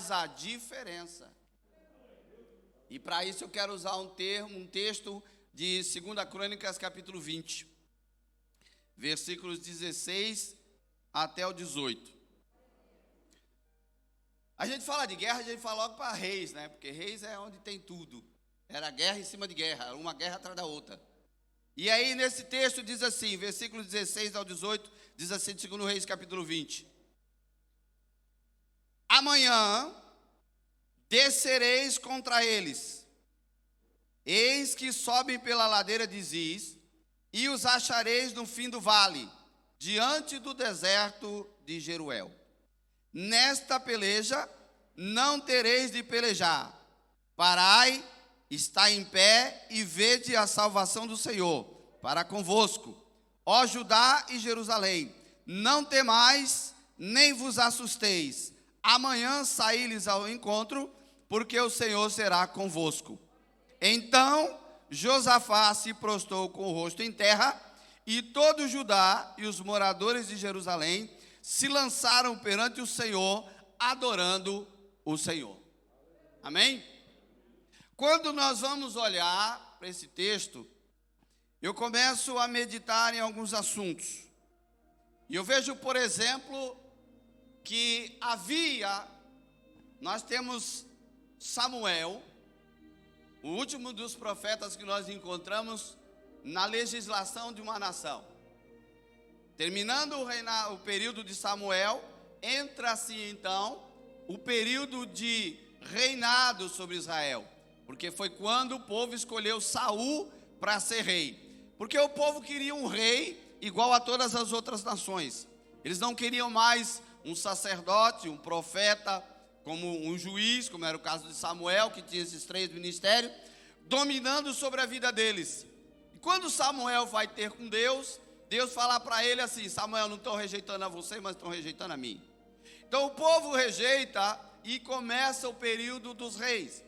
faz a diferença. E para isso eu quero usar um texto de 2 Crônicas, capítulo 20, versículos 16 até o 18. A gente fala de guerra, a gente fala logo para reis, né? Porque reis é onde tem tudo. Era guerra em cima de guerra, uma guerra atrás da outra. E aí nesse texto diz assim, versículo 16 ao 18, diz assim, 2 Reis, capítulo 20. Amanhã descereis contra eles. Eis que sobem pela ladeira de Ziz, e os achareis no fim do vale, diante do deserto de Jeruel. Nesta peleja não tereis de pelejar. Parai, está em pé e vede a salvação do Senhor para convosco. Ó Judá e Jerusalém, não temais, nem vos assusteis. Amanhã saí-lhes ao encontro, porque o Senhor será convosco. Então Josafá se prostrou com o rosto em terra, e todo Judá e os moradores de Jerusalém se lançaram perante o Senhor, adorando o Senhor. Amém? Quando nós vamos olhar para esse texto, eu começo a meditar em alguns assuntos. E eu vejo, por exemplo, que nós temos Samuel, o último dos profetas que nós encontramos na legislação de uma nação. Terminando o período de Samuel, entra-se então o período de reinado sobre Israel, porque foi quando o povo escolheu Saul para ser rei, porque o povo queria um rei igual a todas as outras nações. Eles não queriam mais um sacerdote, um profeta, como um juiz, como era o caso de Samuel, que tinha esses 3 ministérios, dominando sobre a vida deles. E quando Samuel vai ter com Deus, Deus fala para ele assim: Samuel, não estão rejeitando a você, mas estão rejeitando a mim. Então o povo rejeita e começa o período dos reis.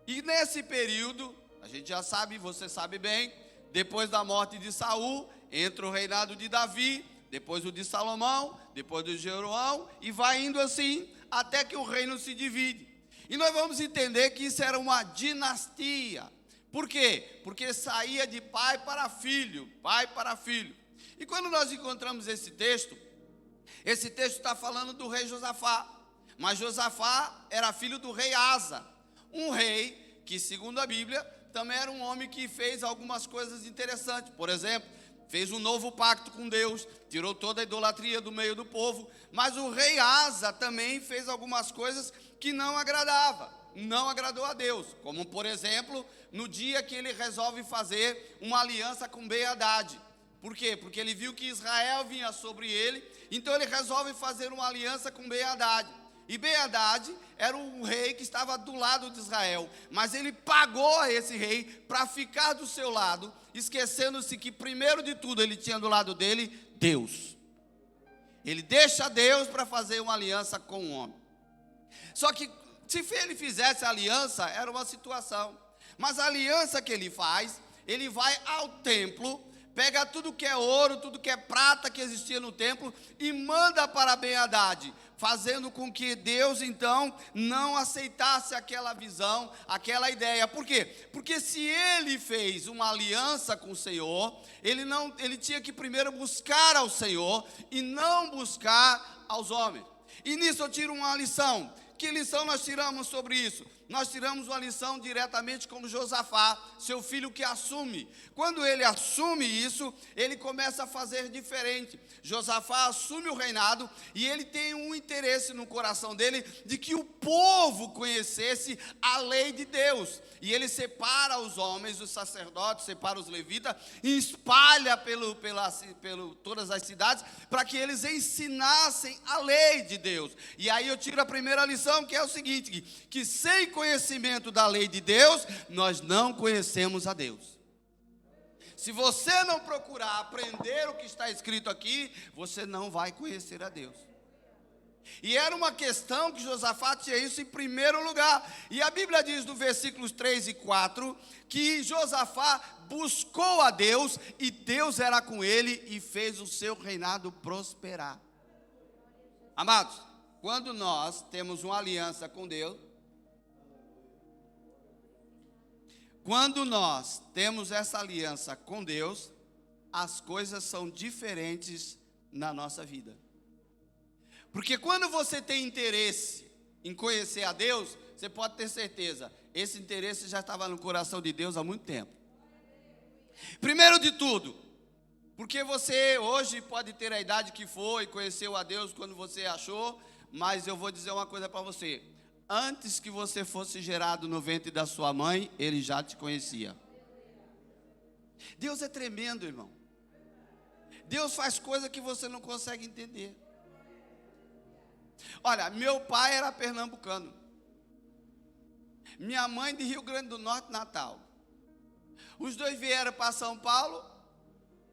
E nesse período, a gente já sabe, você sabe bem, depois da morte de Saul, entra o reinado de Davi, depois o de Salomão, depois do Jeroboão, e vai indo assim, até que o reino se divide. E nós vamos entender que isso era uma dinastia. Por quê? Porque saía de pai para filho, pai para filho. E quando nós encontramos esse texto está falando do rei Josafá. Mas Josafá era filho do rei Asa, um rei que, segundo a Bíblia, também era um homem que fez algumas coisas interessantes. Por exemplo, fez um novo pacto com Deus, tirou toda a idolatria do meio do povo. Mas o rei Asa também fez algumas coisas que não agradou a Deus. Como, por exemplo, no dia que ele resolve fazer uma aliança com Ben-Hadad. Por quê? Porque ele viu que Israel vinha sobre ele, então ele resolve fazer uma aliança com Ben-Hadad. E Ben-Hadad era um rei que estava do lado de Israel, mas ele pagou a esse rei para ficar do seu lado, esquecendo-se que primeiro de tudo ele tinha do lado dele Deus. Ele deixa Deus para fazer uma aliança com o homem. Só que se ele fizesse a aliança, era uma situação. Mas a aliança que ele faz, ele vai ao templo, pega tudo que é ouro, tudo que é prata que existia no templo e manda para Ben-Hadad, fazendo com que Deus então não aceitasse aquela visão, aquela ideia. Por quê? Porque se ele fez uma aliança com o Senhor, ele tinha que primeiro buscar ao Senhor e não buscar aos homens. E nisso eu tiro uma lição. Que lição nós tiramos sobre isso? Nós tiramos uma lição diretamente com Josafá, seu filho que assume. Quando ele assume isso, ele começa a fazer diferente. Josafá assume o reinado e ele tem um interesse no coração dele de que o povo conhecesse a lei de Deus. E ele separa os homens, os sacerdotes, separa os levitas e espalha todas as cidades para que eles ensinassem a lei de Deus. E aí eu tiro a primeira lição, que é o seguinte: que sem conhecimento da lei de Deus, nós não conhecemos a Deus. Se você não procurar aprender o que está escrito aqui, você não vai conhecer a Deus. E era uma questão que Josafá tinha isso em primeiro lugar. E a Bíblia diz no versículos 3 e 4, que Josafá buscou a Deus, e Deus era com ele, e fez o seu reinado prosperar. Amados, quando nós temos uma aliança com Deus, quando nós temos essa aliança com Deus, as coisas são diferentes na nossa vida. Porque quando você tem interesse em conhecer a Deus, você pode ter certeza, esse interesse já estava no coração de Deus há muito tempo. Primeiro de tudo, porque você hoje pode ter a idade que for e conheceu a Deus quando você achou, mas eu vou dizer uma coisa para você. Antes que você fosse gerado no ventre da sua mãe, Ele já te conhecia. Deus é tremendo, irmão. Deus faz coisa que você não consegue entender. Olha, meu pai era pernambucano. Minha mãe de Rio Grande do Norte, Natal. Os dois vieram para São Paulo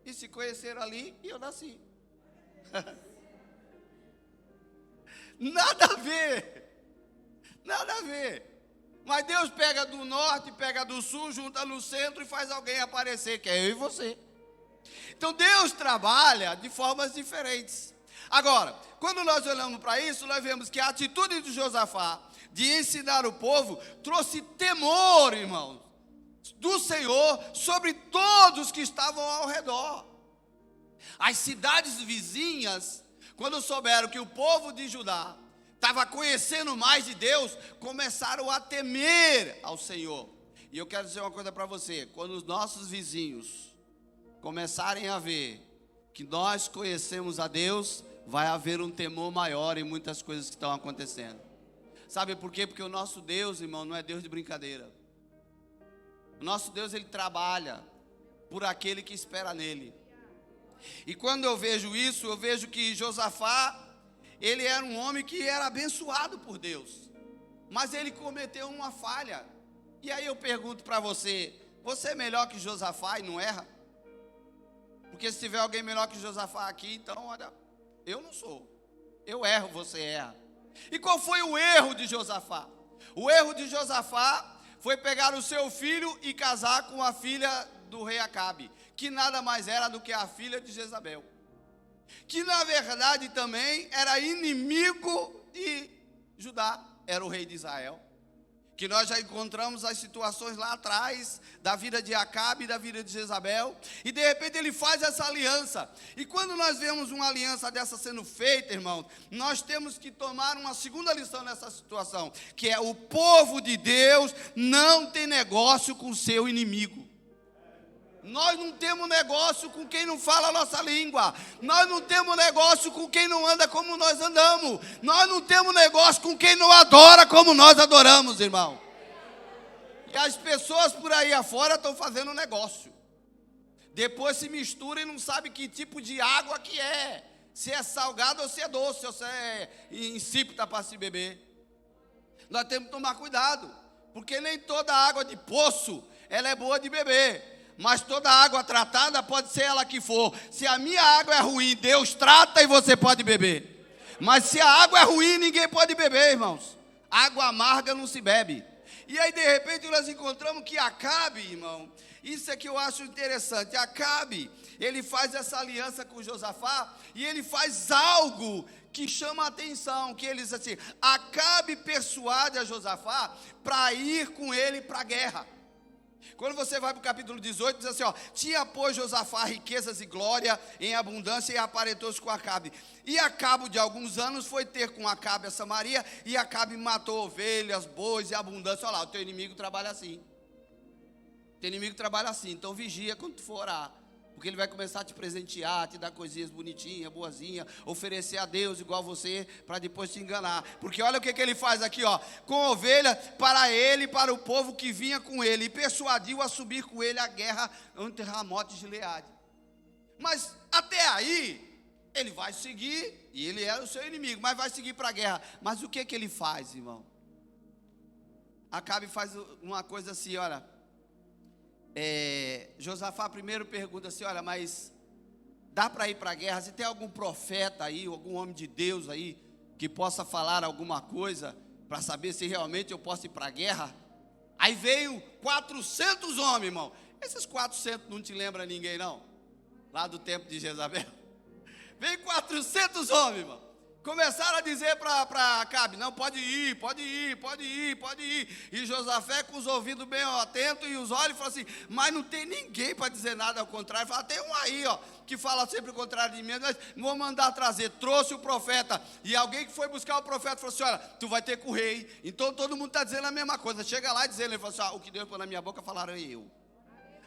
e se conheceram ali e eu nasci. Nada a ver. Nada a ver. Mas Deus pega do norte, pega do sul, junta no centro e faz alguém aparecer, que é eu e você. Então Deus trabalha de formas diferentes. Agora, quando nós olhamos para isso, nós vemos que a atitude de Josafá de ensinar o povo trouxe temor, irmãos, do Senhor sobre todos que estavam ao redor. As cidades vizinhas, quando souberam que o povo de Judá estava conhecendo mais de Deus, começaram a temer ao Senhor. E eu quero dizer uma coisa para você: quando os nossos vizinhos começarem a ver que nós conhecemos a Deus, vai haver um temor maior em muitas coisas que estão acontecendo. Sabe por quê? Porque o nosso Deus, irmão, não é Deus de brincadeira. O nosso Deus, Ele trabalha por aquele que espera nele. E quando eu vejo isso, eu vejo que Josafá, ele era um homem que era abençoado por Deus, mas ele cometeu uma falha. E aí eu pergunto para você: você é melhor que Josafá e não erra? Porque se tiver alguém melhor que Josafá aqui, então olha, eu não sou. Eu erro, você erra. E qual foi o erro de Josafá? O erro de Josafá foi pegar o seu filho e casar com a filha do rei Acabe, que nada mais era do que a filha de Jezabel, que na verdade também era inimigo de Judá, era o rei de Israel, que nós já encontramos as situações lá atrás, da vida de Acabe e da vida de Jezabel, e de repente ele faz essa aliança. E quando nós vemos uma aliança dessa sendo feita, irmãos, nós temos que tomar uma segunda lição nessa situação, que é: o povo de Deus não tem negócio com o seu inimigo. Nós não temos negócio com quem não fala a nossa língua. Nós não temos negócio com quem não anda como nós andamos. Nós não temos negócio com quem não adora como nós adoramos, irmão. E as pessoas por aí afora estão fazendo negócio. Depois se misturam e não sabem que tipo de água que é. Se é salgada ou se é doce, ou se é insípida para se beber. Nós temos que tomar cuidado, porque nem toda água de poço ela é boa de beber. Mas toda água tratada, pode ser ela que for. Se a minha água é ruim, Deus trata e você pode beber. Mas se a água é ruim, ninguém pode beber, irmãos. Água amarga não se bebe. E aí de repente nós encontramos que Acabe, irmão, isso é que eu acho interessante. Acabe, ele faz essa aliança com Josafá e ele faz algo que chama a atenção, que ele diz assim: Acabe persuade a Josafá para ir com ele para a guerra. Quando você vai para o capítulo 18, diz assim, ó: tinha, pois, Josafá riquezas e glória em abundância e aparentou-se com Acabe. E a cabo de alguns anos foi ter com Acabe a Samaria, e Acabe matou ovelhas, bois e abundância. Olha lá, o teu inimigo trabalha assim. O teu inimigo trabalha assim, então vigia quando tu for orar. Porque ele vai começar a te presentear, te dar coisinhas bonitinhas, boazinhas, oferecer a Deus igual você, para depois te enganar. Porque olha o que ele faz aqui, ó: com ovelha para ele e para o povo que vinha com ele, e persuadiu a subir com ele à guerra entre Ramote e Gileade. Mas até aí, ele vai seguir, e ele era o seu inimigo, mas vai seguir para a guerra. Mas o que ele faz, irmão? Acabe faz uma coisa assim, olha. Josafá primeiro pergunta assim: olha, mas dá para ir para a guerra? Se tem algum profeta aí, algum homem de Deus aí, que possa falar alguma coisa, para saber se realmente eu posso ir para a guerra? Aí veio 400 homens, irmão. Esses 400 não te lembra ninguém não? Lá do tempo de Jezabel. Veio 400 homens, irmão. Começaram a dizer para Acabe, não, pode ir, pode ir, pode ir, pode ir. E Josafé com os ouvidos bem atentos e os olhos, falou assim, mas não tem ninguém para dizer nada ao contrário. Fala, tem um aí, ó, que fala sempre o contrário de mim, mas vou mandar trazer. Trouxe o profeta, e alguém que foi buscar o profeta falou assim, olha, tu vai ter com o rei. Então todo mundo está dizendo a mesma coisa. Chega lá e dizendo, ele falou assim, o que Deus põe na minha boca, falaram eu.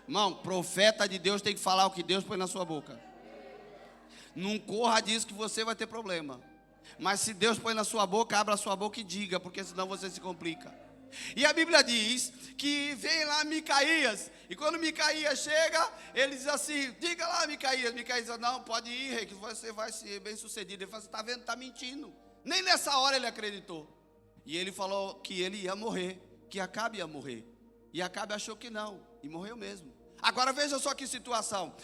Irmão, profeta de Deus tem que falar o que Deus põe na sua boca. Não corra disso que você vai ter problema. Mas se Deus põe na sua boca, abra a sua boca e diga, porque senão você se complica. E a Bíblia diz que vem lá Micaías, e quando Micaías chega, ele diz assim, diga lá Micaías. Micaías diz, não, pode ir, rei, que você vai ser bem sucedido. Ele falou, você está vendo, está mentindo. Nem nessa hora ele acreditou. E ele falou que ele ia morrer, que Acabe ia morrer. E Acabe achou que não, e morreu mesmo. Agora veja só que situação.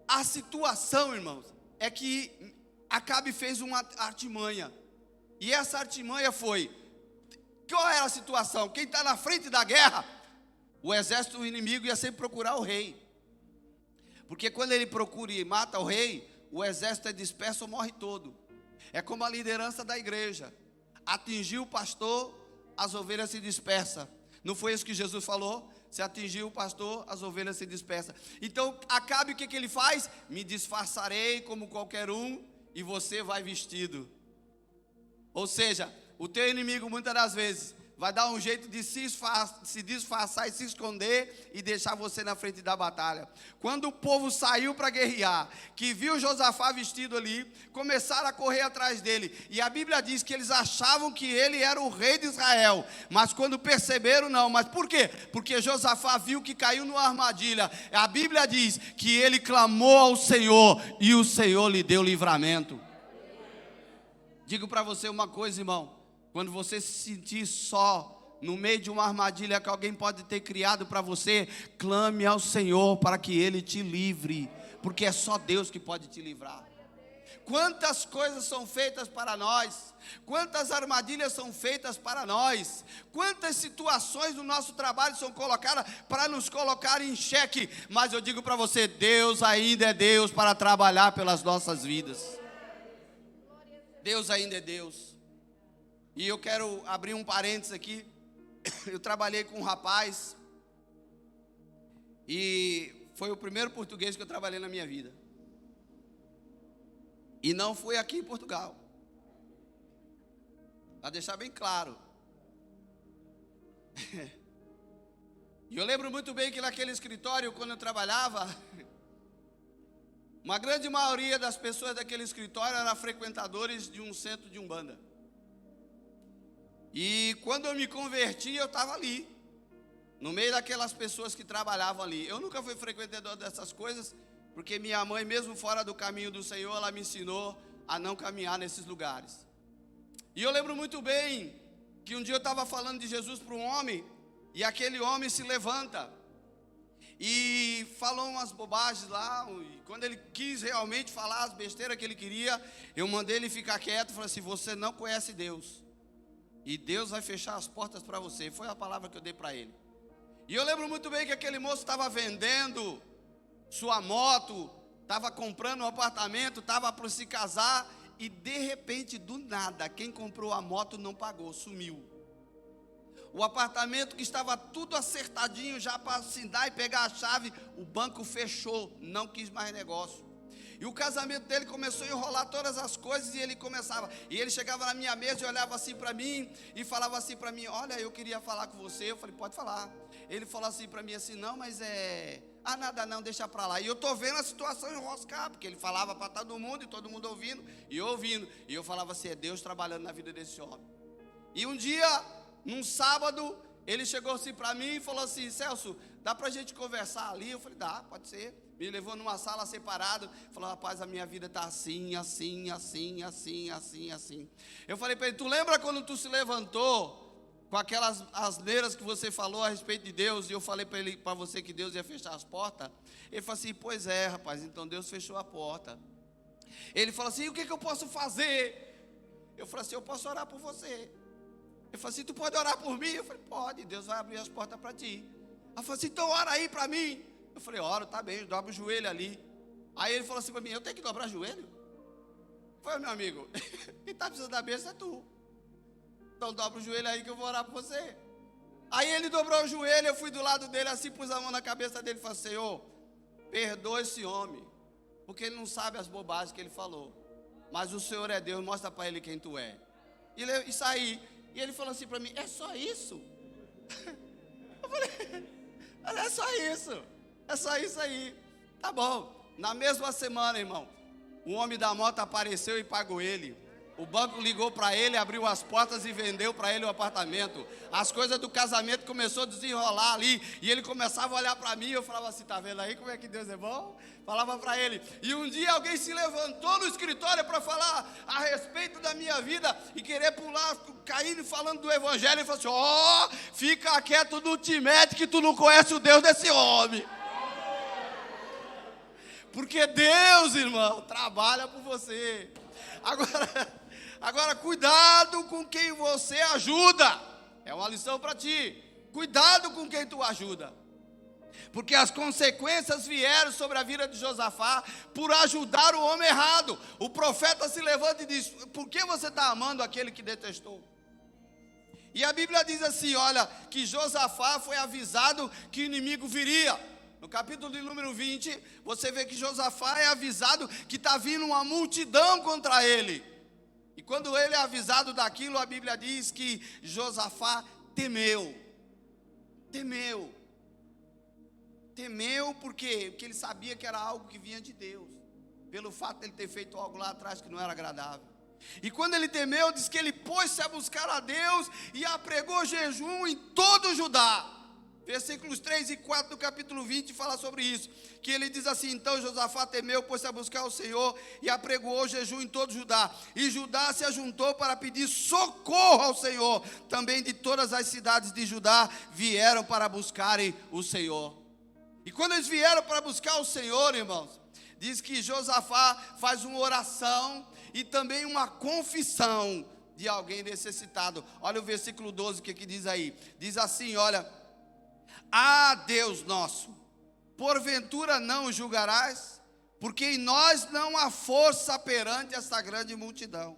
A situação, irmãos, é que Acabe fez uma artimanha. E essa artimanha foi, qual era a situação? Quem está na frente da guerra, o exército inimigo ia sempre procurar o rei. Porque quando ele procura e mata o rei, o exército é disperso ou morre todo. É como a liderança da igreja. Atingiu o pastor, as ovelhas se dispersam. Não foi isso que Jesus falou? Se atingir o pastor, as ovelhas se dispersam. Então, Acabe, o que ele faz? Me disfarçarei como qualquer um, e você vai vestido. Ou seja, o teu inimigo muitas das vezes vai dar um jeito de se disfarçar e se esconder e deixar você na frente da batalha. Quando o povo saiu para guerrear, que viu Josafá vestido ali, começaram a correr atrás dele. E a Bíblia diz que eles achavam que ele era o rei de Israel, mas quando perceberam, não. Mas por quê? Porque Josafá viu que caiu numa armadilha. A Bíblia diz que ele clamou ao Senhor e o Senhor lhe deu livramento. Digo para você uma coisa, irmão. Quando você se sentir só, no meio de uma armadilha que alguém pode ter criado para você, clame ao Senhor para que Ele te livre, porque é só Deus que pode te livrar. Quantas coisas são feitas para nós, quantas armadilhas são feitas para nós, quantas situações do nosso trabalho são colocadas para nos colocar em xeque, mas eu digo para você, Deus ainda é Deus para trabalhar pelas nossas vidas. Deus ainda é Deus. E eu quero abrir um parênteses aqui. Eu trabalhei com um rapaz, e foi o primeiro português que eu trabalhei na minha vida. E não foi aqui em Portugal. Para deixar bem claro. E eu lembro muito bem que naquele escritório, quando eu trabalhava, uma grande maioria das pessoas daquele escritório eram frequentadores de um centro de Umbanda. E quando eu me converti, eu estava ali, no meio daquelas pessoas que trabalhavam ali. Eu nunca fui frequentador dessas coisas, porque minha mãe, mesmo fora do caminho do Senhor, ela me ensinou a não caminhar nesses lugares. E eu lembro muito bem que um dia eu estava falando de Jesus para um homem, e aquele homem se levanta e falou umas bobagens lá. E quando ele quis realmente falar as besteiras que ele queria, eu mandei ele ficar quieto e falei assim, você não conhece Deus. E Deus vai fechar as portas para você. Foi a palavra que eu dei para ele. E eu lembro muito bem que aquele moço estava vendendo sua moto, estava comprando um apartamento, estava para se casar. E de repente, do nada, quem comprou a moto não pagou, sumiu. O apartamento que estava tudo acertadinho já para assinar e pegar a chave, o banco fechou, não quis mais negócio. E o casamento dele começou a enrolar todas as coisas, e ele chegava na minha mesa e olhava assim para mim, e falava assim para mim, olha, eu queria falar com você. Eu falei, pode falar. Ele falou assim para mim assim, não, mas nada não, deixa para lá. E eu estou vendo a situação enroscar, porque ele falava para todo mundo, e todo mundo ouvindo, e eu ouvindo. E eu falava assim, é Deus trabalhando na vida desse homem. E um dia, num sábado, ele chegou assim para mim e falou assim, Celso, dá para a gente conversar ali? Eu falei, dá, pode ser. Me levou numa sala separada, falou, rapaz, a minha vida está assim, assim, assim, assim, assim, assim. Eu falei para ele, tu lembra quando tu se levantou com aquelas asneiras que você falou a respeito de Deus, e eu falei para você que Deus ia fechar as portas? Ele falou assim, pois é, rapaz, então Deus fechou a porta. Ele falou assim, o que eu posso fazer? Eu falei assim, eu posso orar por você. Ele falou assim, tu pode orar por mim? Eu falei, pode, Deus vai abrir as portas para ti. Ele falou assim, então ora aí para mim. Eu falei, ora, tá bem, dobra o joelho ali. Aí ele falou assim para mim, eu tenho que dobrar o joelho? Foi, meu amigo, quem está precisando da bênção é tu. Então dobra o joelho aí que eu vou orar por você. Aí ele dobrou o joelho, eu fui do lado dele assim, pus a mão na cabeça dele e falei: Senhor, perdoa esse homem, porque ele não sabe as bobagens que ele falou. Mas o Senhor é Deus, mostra para ele quem tu é. E saí. E ele falou assim para mim: é só isso? Eu falei: é só isso. É só isso aí. Tá bom. Na mesma semana, irmão, o homem da moto apareceu e pagou ele. O banco ligou para ele, abriu as portas e vendeu para ele o apartamento. As coisas do casamento começou a desenrolar ali. E ele começava a olhar para mim e eu falava assim: tá vendo aí como é que Deus é bom? Falava para ele. E um dia alguém se levantou no escritório para falar a respeito da minha vida e querer pular, cair falando do evangelho. E falou assim: ó, fica quieto, não te mete que tu não conhece o Deus desse homem. Porque Deus, irmão, trabalha por você. Agora, cuidado com quem você ajuda. É uma lição para ti. Cuidado com quem tu ajuda. Porque as consequências vieram sobre a vida de Josafá por ajudar o homem errado. O profeta se levanta e diz: por que você está amando aquele que detestou? E a Bíblia diz assim, olha, que Josafá foi avisado que o inimigo viria. No capítulo de número 20, você vê que Josafá é avisado que está vindo uma multidão contra ele. E quando ele é avisado daquilo, a Bíblia diz que Josafá temeu. Temeu por quê? Porque ele sabia que era algo que vinha de Deus. Pelo fato de ele ter feito algo lá atrás que não era agradável. E quando ele temeu, diz que ele pôs-se a buscar a Deus e apregou jejum em todo o Judá. Versículos 3 e 4 do capítulo 20 fala sobre isso, que ele diz assim: então Josafá temeu, pôs-se a buscar o Senhor e apregoou jejum em todo Judá, e Judá se ajuntou para pedir socorro ao Senhor. Também de todas as cidades de Judá vieram para buscarem o Senhor. E quando eles vieram para buscar o Senhor, irmãos, diz que Josafá faz uma oração e também uma confissão de alguém necessitado. Olha o versículo 12, o que diz aí? Diz assim, olha: ah, Deus nosso, porventura não o julgarás? Porque em nós não há força perante essa grande multidão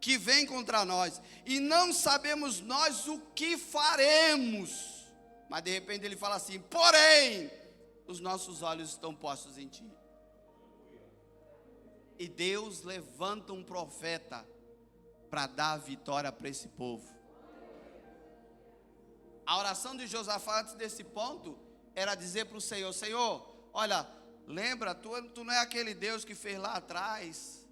que vem contra nós, e não sabemos nós o que faremos. Mas de repente ele fala assim: porém, os nossos olhos estão postos em ti. E Deus levanta um profeta para dar a vitória para esse povo. A oração de Josafá antes desse ponto era dizer para o Senhor: Senhor, olha, lembra, tu não é aquele Deus que fez lá atrás,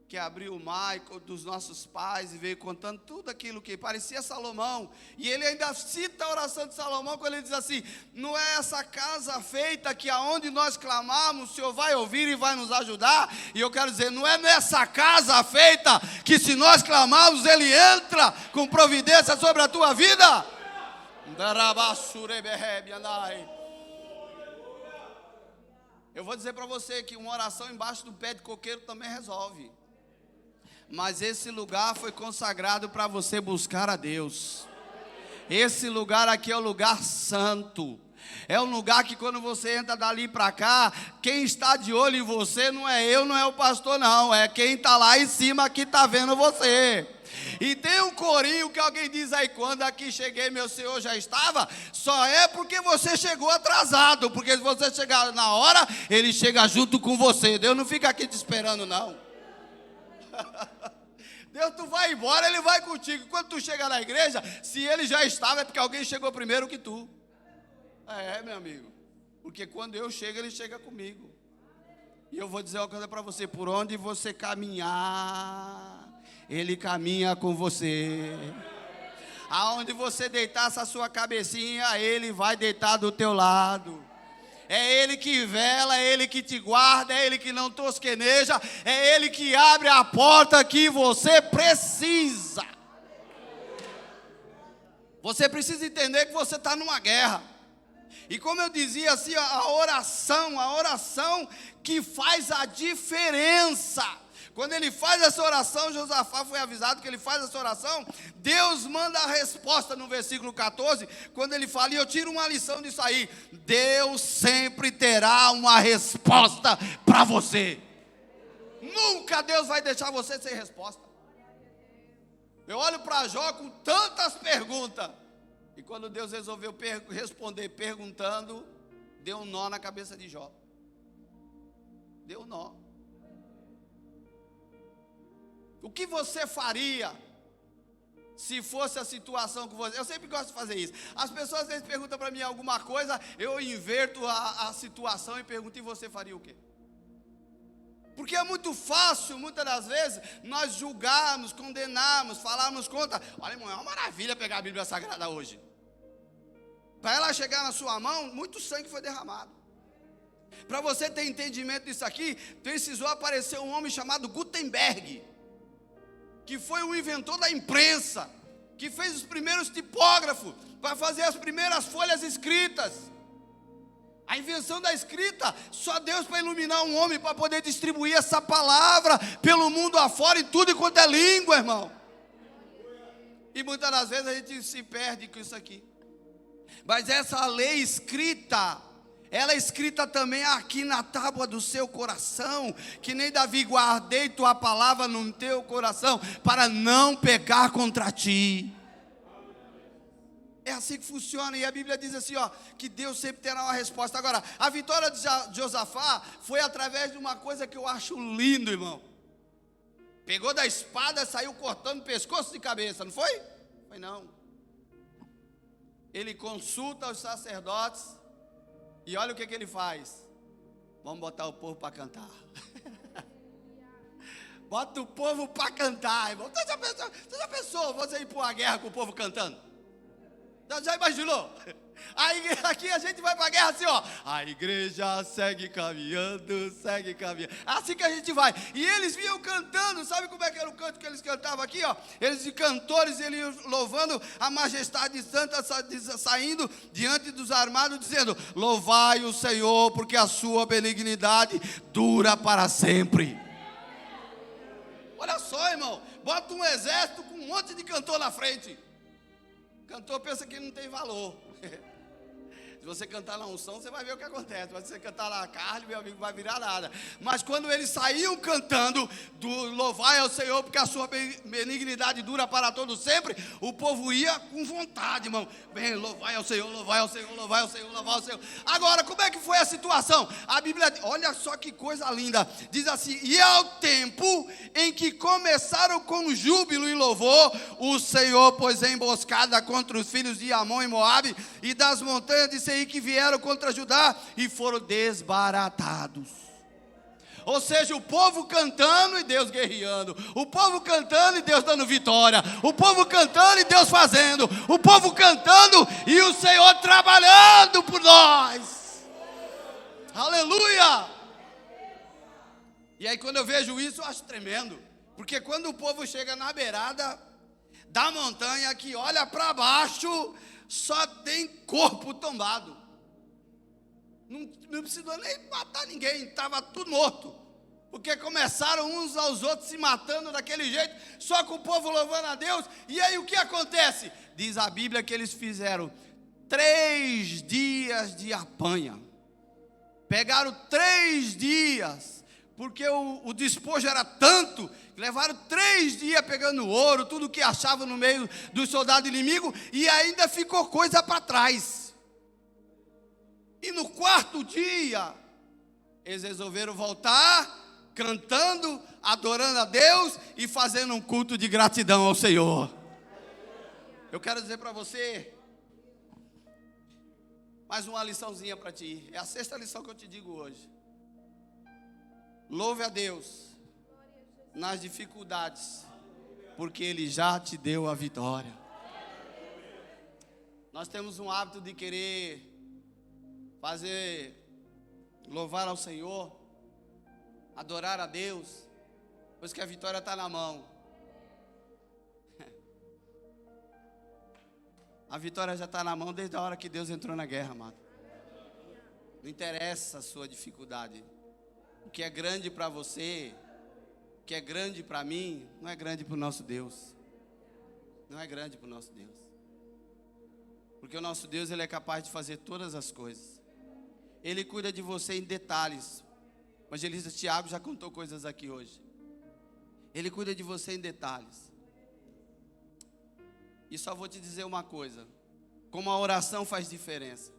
que abriu o mar dos nossos pais e veio contando tudo aquilo que parecia Salomão. E ele ainda cita a oração de Salomão quando ele diz assim: não é essa casa feita que aonde nós clamamos, o Senhor vai ouvir e vai nos ajudar? E eu quero dizer, não é nessa casa feita que se nós clamarmos, Ele entra com providência sobre a tua vida? Eu vou dizer para você que uma oração embaixo do pé de coqueiro também resolve. Mas esse lugar foi consagrado para você buscar a Deus. Esse lugar aqui é o lugar santo. É um lugar que quando você entra dali para cá, quem está de olho em você não é eu, não é o pastor não. É quem está lá em cima que está vendo você. E tem um corinho que alguém diz aí: quando aqui cheguei, meu Senhor já estava. Só é porque você chegou atrasado. Porque se você chegar na hora, Ele chega junto com você. Deus não fica aqui te esperando não. Deus, tu vai embora, Ele vai contigo. Quando tu chega na igreja, se Ele já estava, é porque alguém chegou primeiro que tu. É, meu amigo. Porque quando eu chego, Ele chega comigo. E eu vou dizer uma coisa para você: por onde você caminhar, Ele caminha com você. Aonde você deitar essa sua cabecinha, Ele vai deitar do teu lado. É Ele que vela, é Ele que te guarda, é Ele que não tosqueneja, é Ele que abre a porta que você precisa. Você precisa entender que você está numa guerra. E como eu dizia assim, a oração que faz a diferença. Quando ele faz essa oração, Josafá foi avisado que ele faz essa oração, Deus manda a resposta no versículo 14, quando ele fala, e eu tiro uma lição disso aí: Deus sempre terá uma resposta para você. Nunca Deus vai deixar você sem resposta. Eu olho para Jó com tantas perguntas. E quando Deus resolveu responder perguntando, deu um nó na cabeça de Jó. Deu um nó. O que você faria se fosse a situação com você? Eu sempre gosto de fazer isso. As pessoas às vezes perguntam para mim alguma coisa, eu inverto a situação e pergunto: e você faria o quê? Porque é muito fácil, muitas das vezes, nós julgarmos, condenarmos, falarmos contra. Olha, irmão, é uma maravilha pegar a Bíblia Sagrada hoje. Para ela chegar na sua mão, muito sangue foi derramado. Para você ter entendimento disso aqui, precisou aparecer um homem chamado Gutenberg, que foi o inventor da imprensa, que fez os primeiros tipógrafos, para fazer as primeiras folhas escritas. A invenção da escrita, só Deus para iluminar um homem, para poder distribuir essa palavra pelo mundo afora, em tudo e quanto é língua, irmão. E muitas das vezes a gente se perde com isso aqui. Mas essa lei escrita, ela é escrita também aqui na tábua do seu coração, que nem Davi: guardei tua palavra no teu coração, para não pecar contra ti. É assim que funciona, e a Bíblia diz assim, ó, que Deus sempre terá uma resposta. Agora, a vitória de Josafá foi através de uma coisa que eu acho lindo, irmão. Pegou da espada, saiu cortando pescoço de cabeça, não foi? Foi não. Ele consulta os sacerdotes, e olha o que ele faz. Vamos botar o povo para cantar. Bota o povo para cantar, irmão. Você já pensou você ir para uma guerra com o povo cantando? Já imaginou? Aí aqui a gente vai para a guerra assim, ó. A igreja segue caminhando, segue caminhando. Assim que a gente vai. E eles vinham cantando. Sabe como é que era o canto que eles cantavam aqui, ó? Eles de cantores, eles louvando a majestade santa, saindo diante dos armados, dizendo: louvai o Senhor, porque a sua benignidade dura para sempre. Olha só, irmão. Bota um exército com um monte de cantor na frente. Cantor pensa que não tem valor. Se você cantar na unção, você vai ver o que acontece. Mas se você cantar na carne, meu amigo, não vai virar nada. Mas quando eles saíam cantando do louvai ao Senhor, porque a sua benignidade dura para todo sempre, o povo ia com vontade, irmão. Bem, louvai ao Senhor, louvai ao Senhor, louvai ao Senhor, louvai ao Senhor. Agora, como é que foi a situação? A Bíblia, olha só que coisa linda. Diz assim: e ao tempo em que começaram com júbilo e louvor, o Senhor pôs emboscada contra os filhos de Amon e Moabe, e das montanhas de Seir, que vieram contra Judá, e foram desbaratados. Ou seja, o povo cantando e Deus guerreando, o povo cantando e Deus dando vitória, o povo cantando e Deus fazendo, o povo cantando e o Senhor trabalhando por nós. Aleluia! E aí quando eu vejo isso, eu acho tremendo, porque quando o povo chega na beirada da montanha, que olha para baixo, só tem corpo tombado. Não precisou nem matar ninguém, estava tudo morto. Porque começaram uns aos outros se matando daquele jeito, só com o povo louvando a Deus. E aí o que acontece? Diz a Bíblia que eles fizeram 3 dias de apanha. Pegaram 3 dias, porque o despojo era tanto, levaram 3 dias pegando ouro, tudo que achavam no meio dos soldados inimigos, e ainda ficou coisa para trás. E no 4º dia, eles resolveram voltar, cantando, adorando a Deus e fazendo um culto de gratidão ao Senhor. Eu quero dizer para você, mais uma liçãozinha para ti. É a 6ª lição que eu te digo hoje. Louve a Deus nas dificuldades, porque Ele já te deu a vitória. Nós temos um hábito de querer louvar ao Senhor, adorar a Deus, pois que a vitória está na mão. A vitória já está na mão desde a hora que Deus entrou na guerra, amado. Não interessa a sua dificuldade. O que é grande para você, o que é grande para mim, não é grande para o nosso Deus. Não é grande para o nosso Deus. Porque o nosso Deus, Ele é capaz de fazer todas as coisas. Ele cuida de você em detalhes. O evangelista Tiago já contou coisas aqui hoje. Ele cuida de você em detalhes. E só vou te dizer uma coisa: como a oração faz diferença.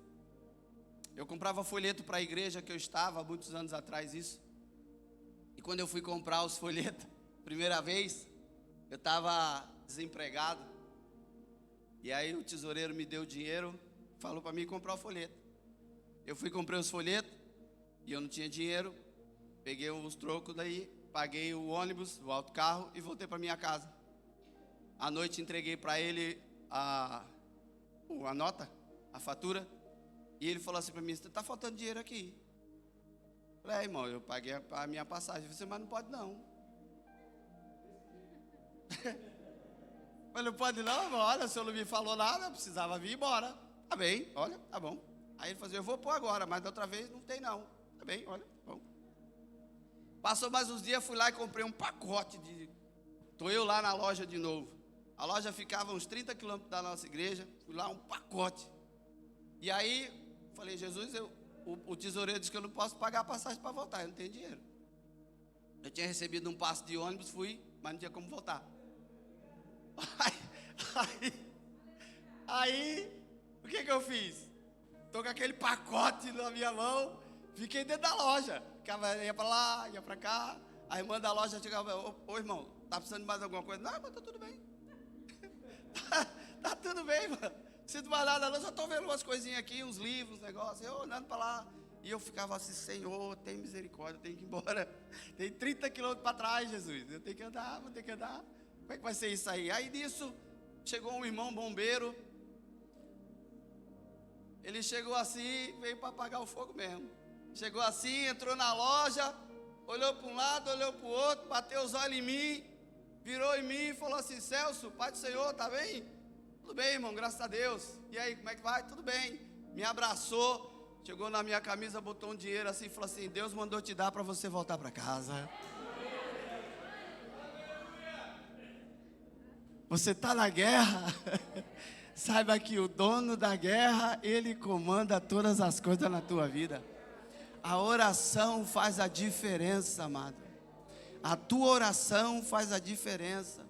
Eu comprava folheto para a igreja que eu estava, há muitos anos atrás isso. E quando eu fui comprar os folhetos, primeira vez, eu estava desempregado. E aí o tesoureiro me deu dinheiro, falou para mim comprar o folheto. Eu fui comprei os folhetos, e eu não tinha dinheiro. Peguei os trocos daí, paguei o ônibus, o autocarro e voltei para minha casa. À noite entreguei para ele a nota, a fatura. E ele falou assim para mim: está faltando dinheiro aqui. Eu falei: irmão, eu paguei a minha passagem. Ele disse: mas não pode não. Mas não pode não, irmão. Olha, o senhor não me falou nada, eu precisava vir embora. Tá bem, olha, tá bom. Aí ele falou: eu vou pôr agora, mas da outra vez não tem não. Tá bem, olha, tá bom. Passou mais uns dias, fui lá e comprei um pacote de... Estou eu lá na loja de novo. A loja ficava uns 30 quilômetros da nossa igreja. Fui lá, um pacote. E aí, falei: Jesus, o tesoureiro disse que eu não posso pagar a passagem para voltar, eu não tenho dinheiro. Eu tinha recebido um passe de ônibus, fui, mas não tinha como voltar. Aí o que eu fiz? Estou com aquele pacote na minha mão, fiquei dentro da loja. Ia para lá, ia para cá. A irmã da loja chegava: ô irmão, tá precisando de mais alguma coisa? Não, mas tá tudo bem. tá tudo bem, mano. Não preciso mais nada, eu só estou vendo umas coisinhas aqui, uns livros, uns negócios. Eu olhando para lá. E eu ficava assim: Senhor, tem misericórdia, eu tenho que ir embora. Tem 30 quilômetros para trás, Jesus. Eu tenho que andar, vou ter que andar. Como é que vai ser isso aí? Aí disso, chegou um irmão bombeiro. Ele chegou assim, veio para apagar o fogo mesmo. Chegou assim, entrou na loja, olhou para um lado, olhou para o outro, bateu os olhos em mim, virou em mim e falou assim: Celso, Pai do Senhor, tá bem? Tudo bem, irmão, graças a Deus. E aí, como é que vai? Tudo bem. Me abraçou, chegou na minha camisa, botou um dinheiro assim e falou assim: Deus mandou te dar para você voltar para casa. Você está na guerra? Saiba que o dono da guerra, ele comanda todas as coisas na tua vida. A oração faz a diferença, amado. A tua oração faz a diferença.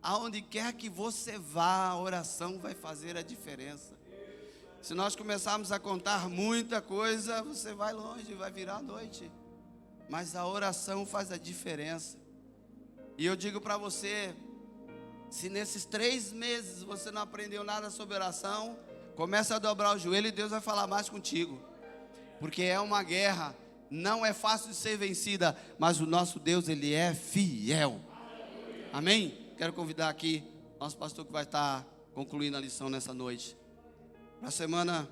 Aonde quer que você vá, a oração vai fazer a diferença. Se nós começarmos a contar muita coisa, você vai longe, vai virar a noite. Mas a oração faz a diferença. E eu digo para você, se nesses 3 meses você não aprendeu nada sobre oração, começa a dobrar o joelho e Deus vai falar mais contigo. Porque é uma guerra, não é fácil de ser vencida, mas o nosso Deus, Ele é fiel. Amém? Quero convidar aqui nosso pastor que vai estar concluindo a lição nessa noite. Na semana